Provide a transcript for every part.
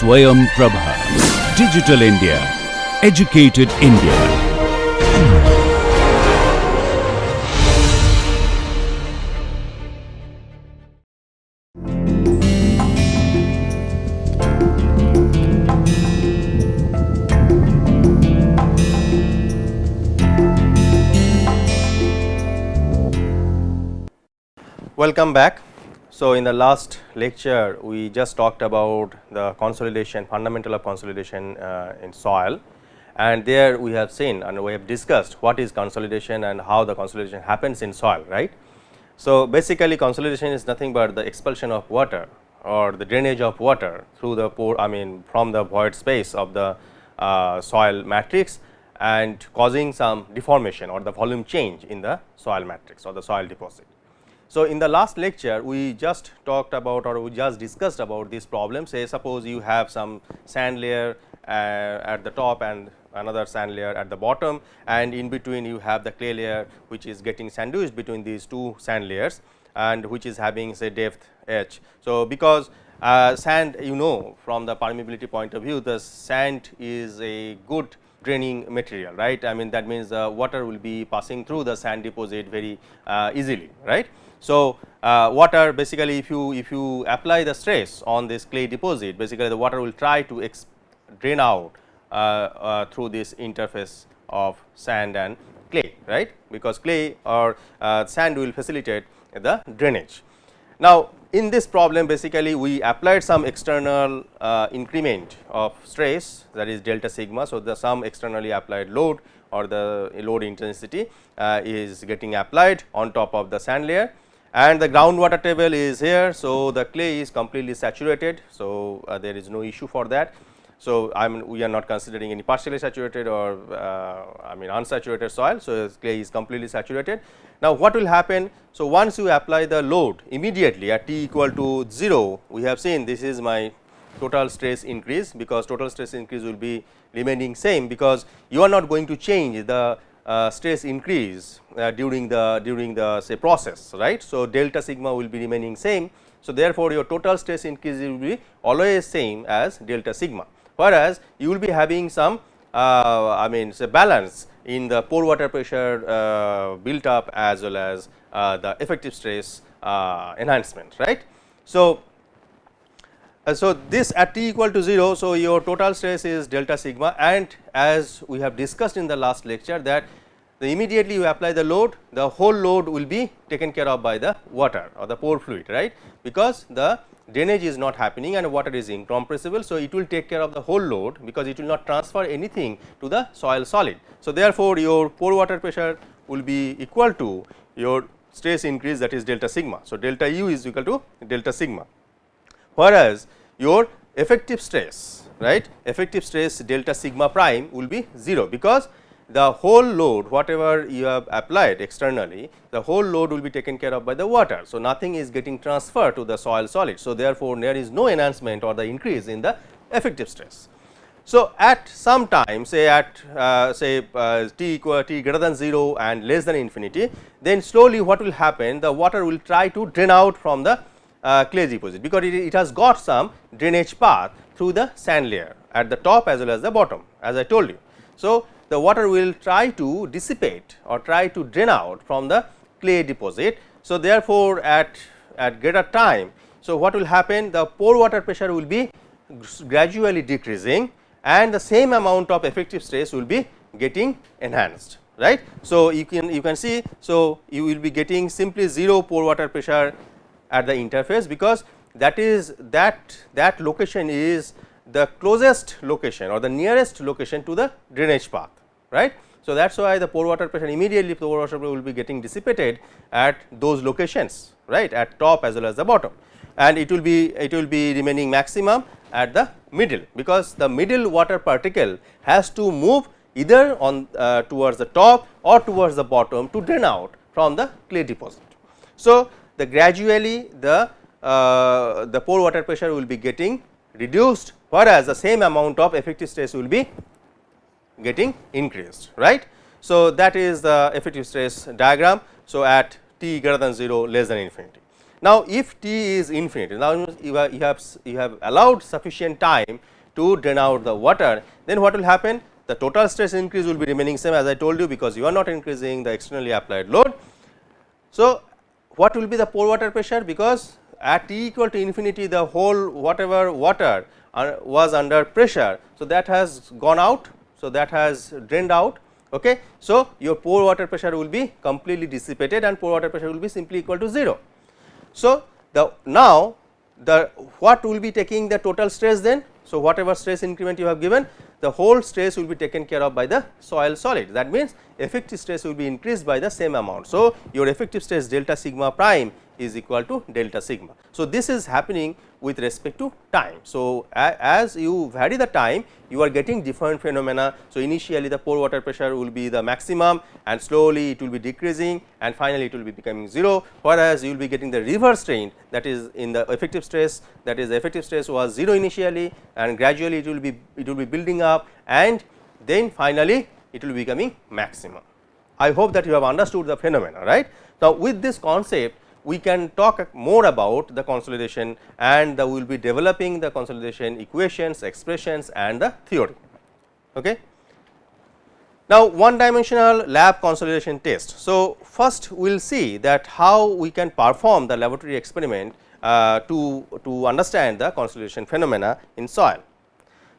Swayam Prabha. Digital India. Educated India. Welcome back. So, in the last lecture we just talked about the consolidation, fundamental of consolidation in soil, and there we have seen and we have discussed what is consolidation and how the consolidation happens in soil, right. So, basically consolidation is nothing but the expulsion of water or the drainage of water through the pore, from the void space of the soil matrix and causing some deformation or the volume change in the soil matrix or the soil deposit. So, in the last lecture we just talked about or we just discussed about this problem. Say suppose you have some sand layer at the top and another sand layer at the bottom, and in between you have the clay layer which is getting sandwiched between these two sand layers and which is having say depth h. So, because sand, you know, from the permeability point of view, the sand is a good draining material, right. I mean that means the water will be passing through the sand deposit very easily, right. So, water basically if you apply the stress on this clay deposit, basically the water will try to drain out through this interface of sand and clay, right, because clay or sand will facilitate the drainage. Now, in this problem basically we applied some external increment of stress, that is delta sigma. So, the some externally applied load or the load intensity is getting applied on top of the sand layer, and the groundwater table is here. So, the clay is completely saturated. So, there is no issue for that. So, we are not considering any partially saturated or unsaturated soil. So, clay is completely saturated. Now, what will happen? So, once you apply the load immediately at T equal to 0, we have seen this is my total stress increase, because total stress increase will be remaining same, because you are not going to change the stress increase during the say process, right. So, delta sigma will be remaining same. So, therefore, your total stress increase will be always same as delta sigma, whereas you will be having some say balance in the pore water pressure built up as well as the effective stress enhancement, right. So, so this at T equal to 0. So, your total stress is delta sigma, and as we have discussed in the last lecture that immediately you apply the load, the whole load will be taken care of by the water or the pore fluid, right, because the drainage is not happening and water is incompressible. So, it will take care of the whole load, because it will not transfer anything to the soil solid. So, therefore, your pore water pressure will be equal to your stress increase, that is delta sigma. So, delta U is equal to delta sigma, whereas your effective stress, right, effective stress delta sigma prime will be 0, because the whole load whatever you have applied externally, the whole load will be taken care of by the water. So, nothing is getting transferred to the soil solid. So, therefore, there is no enhancement or the increase in the effective stress. So, at some time say at T greater than 0 and less than infinity, then slowly what will happen, the water will try to drain out from the clay deposit, because it has got some drainage path through the sand layer at the top as well as the bottom, as I told you. So, the water will try to dissipate or try to drain out from the clay deposit. So, therefore, at greater time, so what will happen, the pore water pressure will be gradually decreasing and the same amount of effective stress will be getting enhanced, right. So, you can see, so you will be getting simply 0 pore water pressure at the interface, because that location is the closest location or the nearest location to the drainage path, right. So, that is why the pore water pressure immediately pore water pressure will be getting dissipated at those locations, right, at top as well as the bottom, and it will be remaining maximum at the middle, because the middle water particle has to move either on towards the top or towards the bottom to drain out from the clay deposit. So, the gradually the pore water pressure will be getting reduced, whereas the same amount of effective stress will be getting increased, right. So, that is the effective stress diagram. So, at T greater than 0 less than infinity. Now, if t is infinite, now you have allowed sufficient time to drain out the water, then what will happen? The total stress increase will be remaining same as I told you, because you are not increasing the externally applied load. So, what will be the pore water pressure? Because at t equal to infinity, the whole whatever water was under pressure. So, that has gone out. So, that has drained out. Okay. So, your pore water pressure will be completely dissipated and pore water pressure will be simply equal to 0. So, now the what will be taking the total stress then? So, whatever stress increment you have given, the whole stress will be taken care of by the soil solid. That means, effective stress will be increased by the same amount. So, your effective stress delta sigma prime is equal to delta sigma. So, this is happening with respect to time. So, as you vary the time, you are getting different phenomena. So, initially the pore water pressure will be the maximum and slowly it will be decreasing and finally it will be becoming 0, whereas you will be getting the reverse trend, that is in the effective stress, that is the effective stress was 0 initially and gradually it will be building up and then finally it will be becoming maximum. I hope that you have understood the phenomena, right. Now, with this concept we can talk more about the consolidation and we will be developing the consolidation equations, expressions and the theory. Okay. Now, one dimensional lab consolidation test. So, first we will see that how we can perform the laboratory experiment to understand the consolidation phenomena in soil.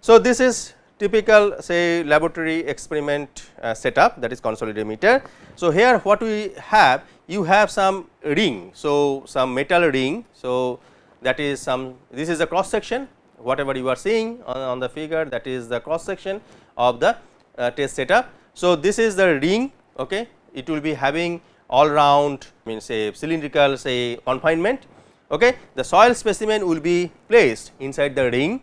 So, this is typical say laboratory experiment setup, that is consolidometer. So, here what we have, you have some ring. So, some metal ring. So, that is this is a cross section, whatever you are seeing on the figure, that is the cross section of the test setup. So, this is the ring. Okay. It will be having all round means say cylindrical say confinement. Okay. The soil specimen will be placed inside the ring.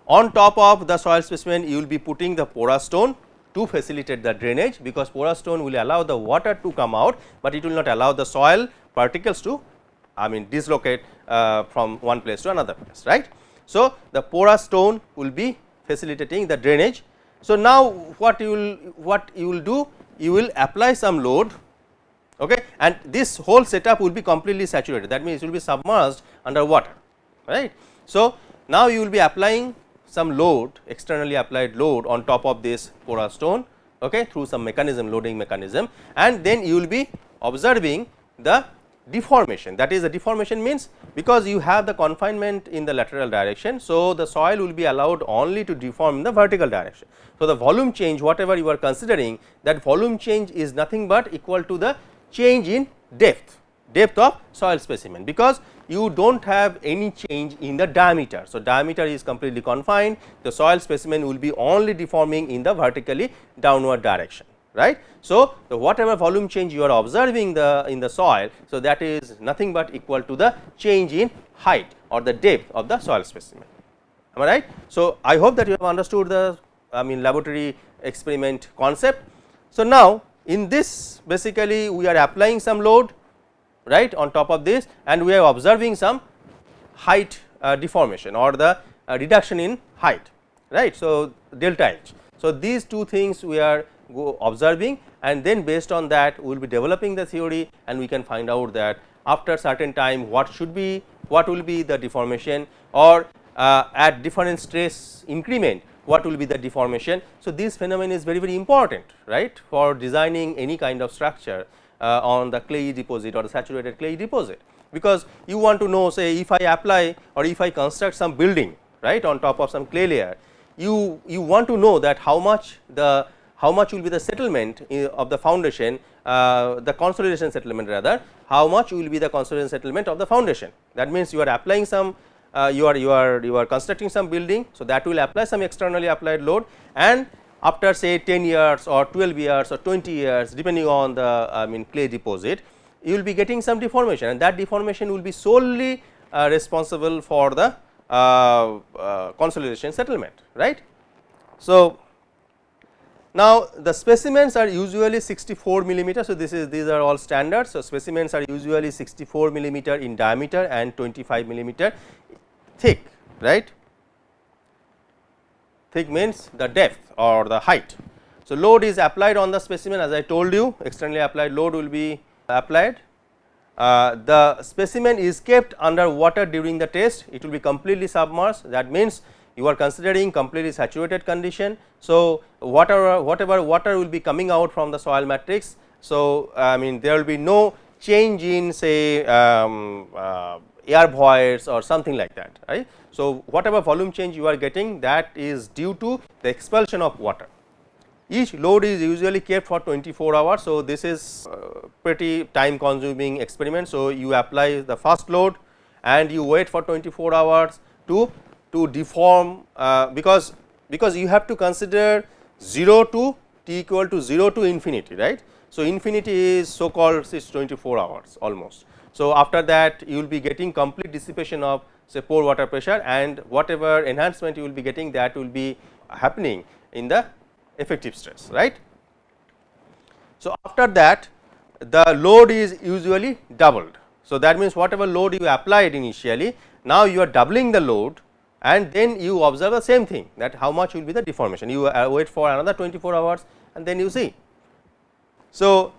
On top of the soil specimen, you will be putting the porous stone to facilitate the drainage, because porous stone will allow the water to come out, but it will not allow the soil particles to dislocate from one place to another place, right. So, the porous stone will be facilitating the drainage. So, now what you will do, you will apply some load, okay, and this whole setup will be completely saturated, that means it will be submerged under water, right. So, now you will be applying some load, externally applied load on top of this porous stone, okay, through some mechanism, loading mechanism, and then you will be observing the deformation. That is, the deformation means because you have the confinement in the lateral direction. So, the soil will be allowed only to deform in the vertical direction. So, the volume change whatever you are considering, that volume change is nothing but equal to the change in depth of soil specimen, because you do not have any change in the diameter. So, diameter is completely confined, the soil specimen will be only deforming in the vertically downward direction, right. So, whatever volume change you are observing in the soil, so that is nothing but equal to the change in height or the depth of the soil specimen, am I right. So, I hope that you have understood the laboratory experiment concept. So, now in this basically we are applying some load, right, on top of this, and we are observing some height deformation or the reduction in height, right. So, delta H. So, these two things we are observing, and then based on that we will be developing the theory, and we can find out that after certain time what will be the deformation, or at different stress increment what will be the deformation. So, this phenomenon is very important, right, for designing any kind of structure on the clay deposit or the saturated clay deposit, because you want to know, say if I apply or if I construct some building, right, on top of some clay layer, you want to know that how much will be the settlement of the foundation, the consolidation settlement rather, how much will be the consolidation settlement of the foundation. That means, you are applying some you are constructing some building. So, that will apply some externally applied load, and after say 10 years or 12 years or 20 years depending on the clay deposit, you will be getting some deformation, and that deformation will be solely responsible for the consolidation settlement, right. So, now the specimens are usually 64 millimeter. So, these are all standards. So, specimens are usually 64 millimeter in diameter and 25 millimeter thick, right. Thick means the depth or the height. So, load is applied on the specimen, as I told you, externally applied load will be applied, the specimen is kept under water during the test, it will be completely submerged, that means you are considering completely saturated condition. So, whatever water will be coming out from the soil matrix. So, I mean there will be no change in say air voids or something like that, right. So, whatever volume change you are getting, that is due to the expulsion of water. Each load is usually kept for 24 hours. So, this is pretty time consuming experiment. So, you apply the first load and you wait for 24 hours to deform, because you have to consider 0 to t equal to 0 to infinity, right. So, infinity is so called 24 hours almost. So, after that you will be getting complete dissipation of say pore water pressure, and whatever enhancement you will be getting, that will be happening in the effective stress, right. So, after that the load is usually doubled. So, that means whatever load you applied initially, now you are doubling the load, and then you observe the same thing, that how much will be the deformation. You wait for another 24 hours and then you see. So,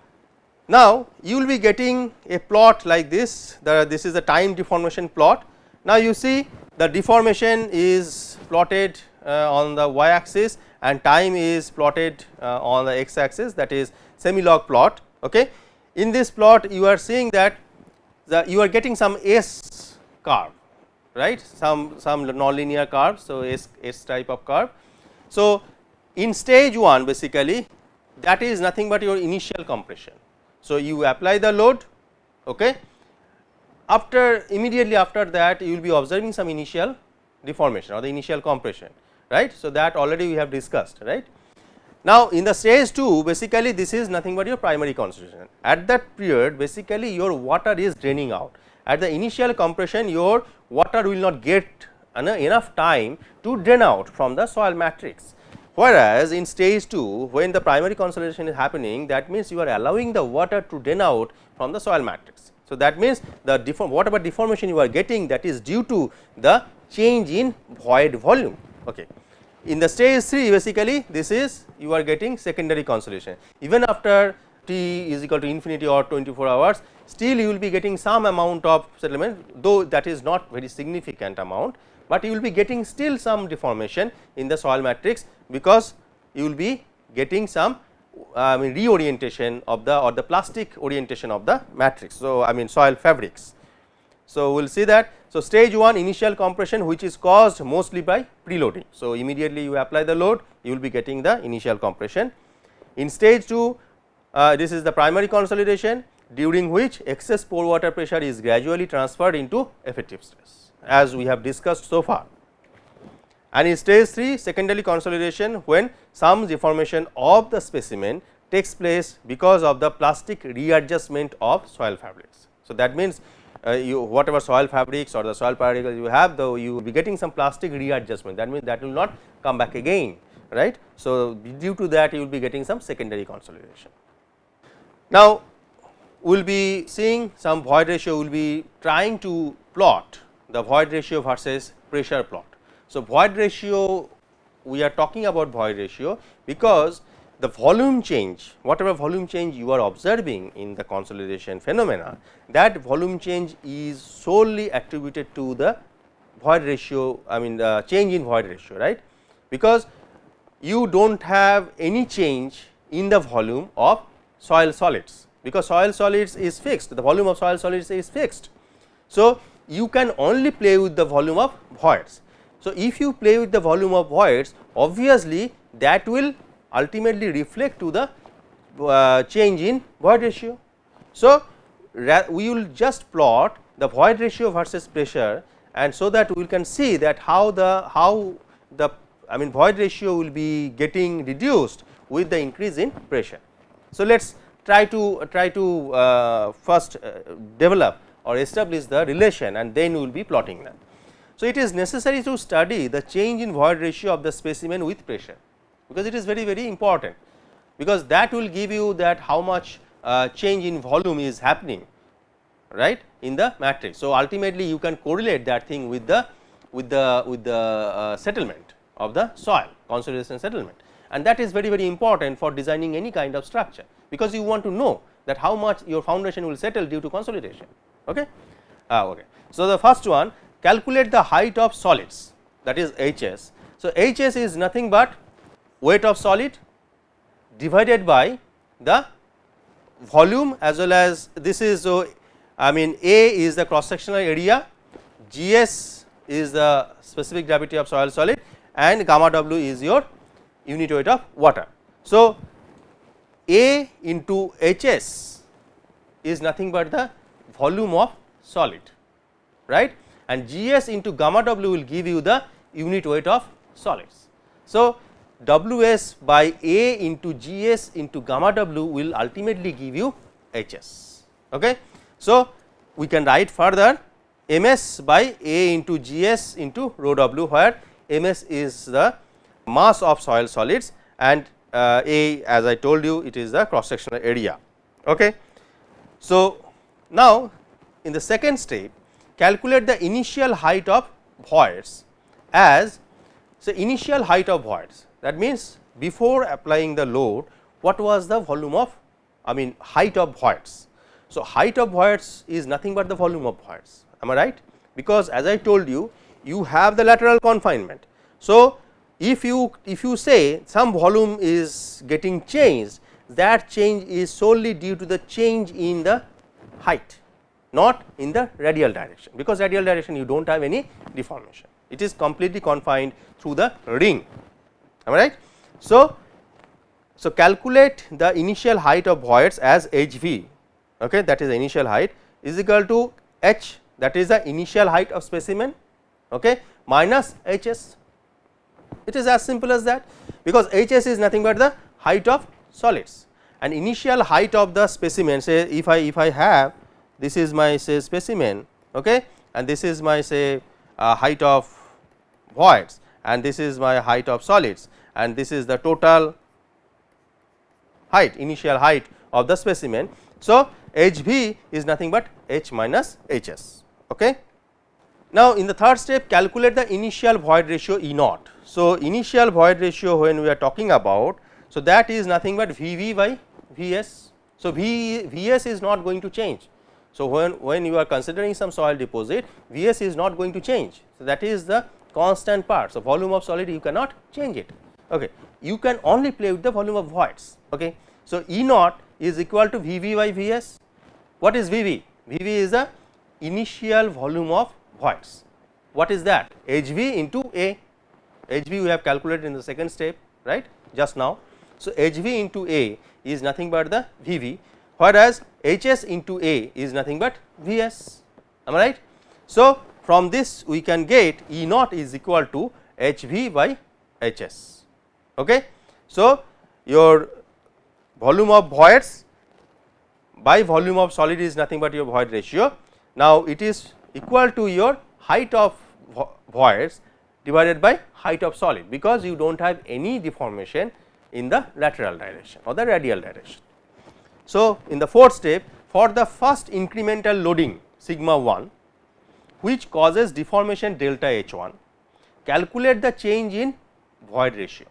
now you will be getting a plot like this, this is the time deformation plot. Now, you see the deformation is plotted on the y axis and time is plotted on the x axis, that is semi log plot. Okay. In this plot you are seeing that you are getting some S curve, right, some nonlinear curve. So, S type of curve. So, in stage 1 basically that is nothing but your initial compression. So, you apply the load, okay. Immediately after that you will be observing some initial deformation or the initial compression, right. So, that already we have discussed, right. Now, in the stage 2 basically this is nothing but your primary concentration. At that period basically your water is draining out. At the initial compression your water will not get enough time to drain out from the soil matrix. Whereas, in stage 2 when the primary consolidation is happening, that means you are allowing the water to drain out from the soil matrix. So, that means the whatever deformation you are getting, that is due to the change in void volume. Okay. In the stage 3 basically this is you are getting secondary consolidation. Even after t is equal to infinity or 24 hours, still you will be getting some amount of settlement, though that is not very significant amount, but you will be getting still some deformation in the soil matrix, because you will be getting some reorientation of the or the plastic orientation of the matrix. So, I mean soil fabrics. So, we will see that. So, stage 1 initial compression, which is caused mostly by preloading. So, immediately you apply the load, you will be getting the initial compression. In stage 2 this is the primary consolidation, during which excess pore water pressure is gradually transferred into effective stress, as we have discussed so far. And in stage 3 secondary consolidation, when some deformation of the specimen takes place because of the plastic readjustment of soil fabrics. So, that means you whatever soil fabrics or the soil particles you have, though you will be getting some plastic readjustment, that means that will not come back again, right. So, due to that you will be getting some secondary consolidation. Now, we will be seeing some void ratio, we will be trying to plot the void ratio versus pressure plot. So, void ratio, we are talking about void ratio because the volume change, whatever volume change you are observing in the consolidation phenomena, that volume change is solely attributed to the void ratio, I mean the change in void ratio, right, because you do not have any change in the volume of soil solids, because soil solids is fixed, the volume of soil solids is fixed. So, you can only play with the volume of voids. So, if you play with the volume of voids, obviously that will ultimately reflect to the change in void ratio. So, we will just plot the void ratio versus pressure, and so that we can see that how the I mean void ratio will be getting reduced with the increase in pressure. So, let us try to first develop or establish the relation, and then we will be plotting that. So, it is necessary to study the change in void ratio of the specimen with pressure, because it is very important, because that will give you that how much change in volume is happening, right, in the matrix. So, ultimately you can correlate that thing with the settlement of the soil, consolidation settlement, and that is very important for designing any kind of structure, because you want to know that how much your foundation will settle due to consolidation. Okay. Okay. So, the first one, calculate the height of solids, that is Hs. So, Hs is nothing but weight of solid divided by the volume, as well as this is, so I mean A is the cross sectional area, Gs is the specific gravity of soil solid, and gamma W is your unit weight of water. So, A into Hs is nothing but the volume of solid, right, and Gs into gamma W will give you the unit weight of solids. So, Ws by A into Gs into gamma W will ultimately give you Hs. Okay. So, we can write further Ms by A into Gs into rho W, where Ms is the mass of soil solids and A, as I told you, it is the cross sectional area. Okay. So, now in the second step, calculate the initial height of voids as, so initial height of voids, that means before applying the load what was the volume of, I mean height of voids. So, height of voids is nothing but the volume of voids, am I right, because as I told you, you have the lateral confinement. So, if you say some volume is getting changed, that change is solely due to the change in the height, not in the radial direction, because radial direction you do not have any deformation, it is completely confined through the ring, am I right. So, calculate the initial height of voids as Hv, okay, that is the initial height, is equal to H, that is the initial height of specimen, okay, minus Hs. It is as simple as that, because Hs is nothing but the height of solids, and initial height of the specimen, say if I have, this is my say specimen, okay, and this is my say height of voids, and this is my height of solids, and this is the total height, initial height of the specimen. So, Hv is nothing but H minus Hs. Okay. Now, in the third step, calculate the initial void ratio E naught. So, initial void ratio when we are talking about, so that is nothing but Vv by Vs. So, Vs is not going to change. So, when you are considering some soil deposit, Vs is not going to change. So, that is the constant part. So, volume of solid you cannot change it. Okay. You can only play with the volume of voids. Okay. So, E naught is equal to Vv by Vs. What is Vv? Vv is the initial volume of voids. What is that? Hv into A. Hv we have calculated in the second step, right, just now. So, Hv into A is nothing but the Vv, whereas Hs into A is nothing but Vs, am I right. So, from this we can get E naught is equal to Hv by Hs. Okay. So, your volume of voids by volume of solid is nothing but your void ratio. Now, it is equal to your height of voids divided by height of solid, because you do not have any deformation in the lateral direction or the radial direction. So, in the fourth step, for the first incremental loading sigma 1 which causes deformation delta H1, calculate the change in void ratio.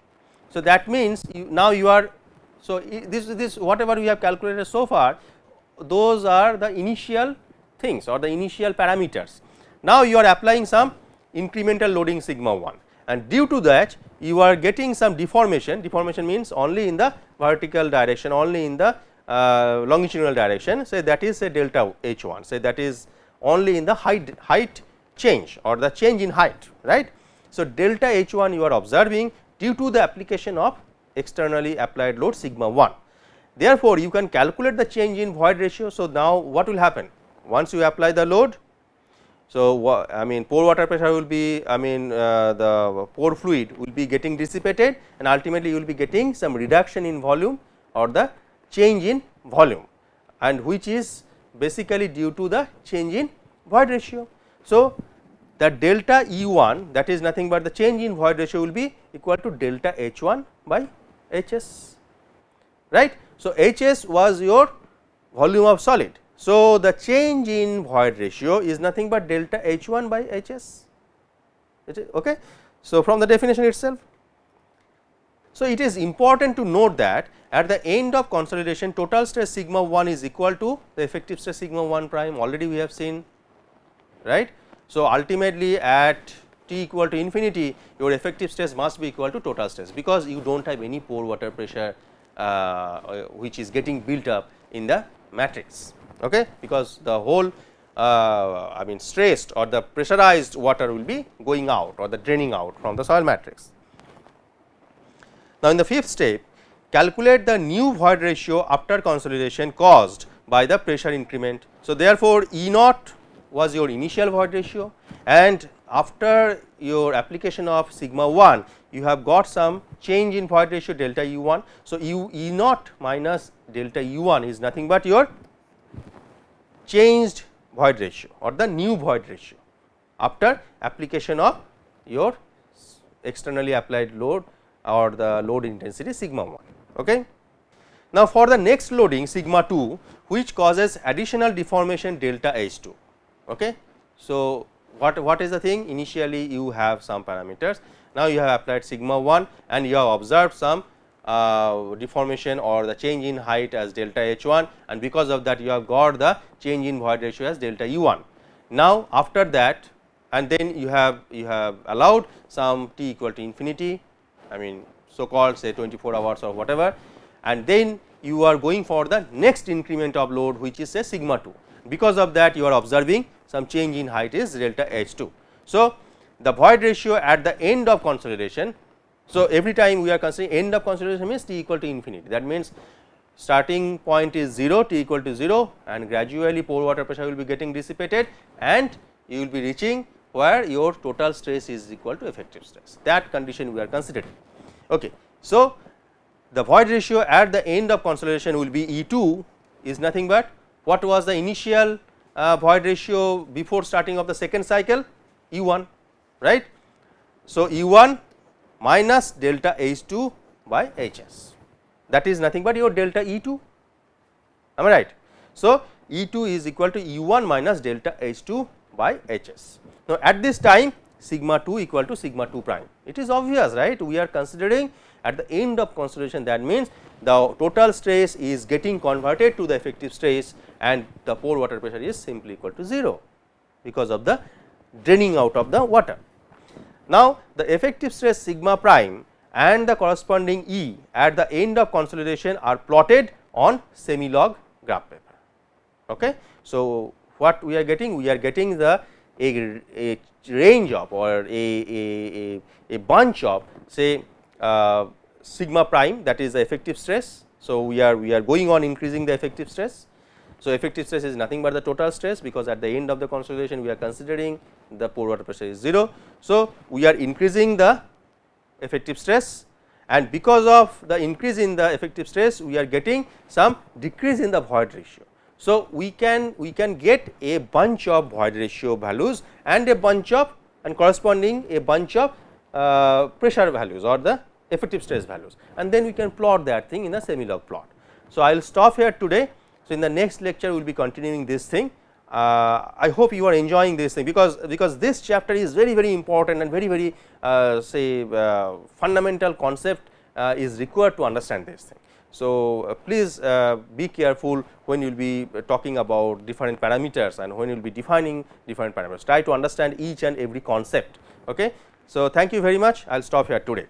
So, that means now you are, so this whatever we have calculated so far, those are the initial things or the initial parameters. Now, you are applying some incremental loading sigma 1, and due to that you are getting some deformation. Deformation means only in the vertical direction, only in the longitudinal direction, say that is say delta H1, say that is only in the height change or the change in height, right. So, delta H1 you are observing due to the application of externally applied load sigma 1. Therefore, you can calculate the change in void ratio. So, now what will happen once you apply the load? So, I mean pore water pressure will be, I mean the pore fluid will be getting dissipated, and ultimately you will be getting some reduction in volume or the change in volume, and which is basically due to the change in void ratio. So, the delta E1, that is nothing but the change in void ratio, will be equal to delta H1 by Hs, right. So, Hs was your volume of solid. So, the change in void ratio is nothing but delta H1 by Hs, okay. So, from the definition itself. So, it is important to note that at the end of consolidation total stress sigma 1 is equal to the effective stress sigma 1 prime, already we have seen, right. So, ultimately at t equal to infinity your effective stress must be equal to total stress, because you do not have any pore water pressure which is getting built up in the matrix, okay, because the whole I mean stressed or the pressurized water will be going out or the draining out from the soil matrix. Now, in the fifth step, calculate the new void ratio after consolidation caused by the pressure increment. So, therefore, E naught was your initial void ratio, and after your application of sigma 1 you have got some change in void ratio delta U 1. So, E naught minus delta U 1 is nothing but your changed void ratio or the new void ratio after application of your externally applied load or the load intensity sigma 1. Okay. Now, for the next loading sigma 2 which causes additional deformation delta H 2. Okay. So, what is the thing, initially you have some parameters, now you have applied sigma 1 and you have observed some deformation or the change in height as delta H 1, and because of that you have got the change in void ratio as delta U 1. Now, after that and then you have allowed some t equal to infinity, I mean so called say 24 hours or whatever, and then you are going for the next increment of load which is say sigma 2. Because of that you are observing some change in height is delta H 2. So, the void ratio at the end of consolidation. So, every time we are considering end of consolidation means t equal to infinity, that means starting point is 0, t equal to 0, and gradually pore water pressure will be getting dissipated and you will be reaching where your total stress is equal to effective stress, that condition we are considering. Okay. So, the void ratio at the end of consolidation will be E 2 is nothing but what was the initial void ratio before starting of the second cycle, E 1, right. So, E 1 minus delta H 2 by H s, that is nothing but your delta E 2, am I right. So, E 2 is equal to E 1 minus delta H 2 by H s. Now, at this time sigma 2 equal to sigma 2 prime, it is obvious, right, we are considering at the end of consolidation, that means the total stress is getting converted to the effective stress and the pore water pressure is simply equal to 0 because of the draining out of the water. Now, the effective stress sigma prime and the corresponding E at the end of consolidation are plotted on semi log graph paper. Okay. So, what we are getting? We are getting the a range of or a bunch of say sigma prime, that is the effective stress. So, we are going on increasing the effective stress. So, effective stress is nothing but the total stress, because at the end of the consolidation we are considering the pore water pressure is 0. So, we are increasing the effective stress, and because of the increase in the effective stress we are getting some decrease in the void ratio. So, we can get a bunch of void ratio values and a bunch of and corresponding a bunch of pressure values or the effective stress values, and then we can plot that thing in a semi log plot. So, I will stop here today. So, in the next lecture we will be continuing this thing. I hope you are enjoying this thing, because this chapter is very important and very say fundamental concept is required to understand this thing. So, please be careful when you will be talking about different parameters and when you will be defining different parameters, try to understand each and every concept. Okay. So, thank you very much, I will stop here today.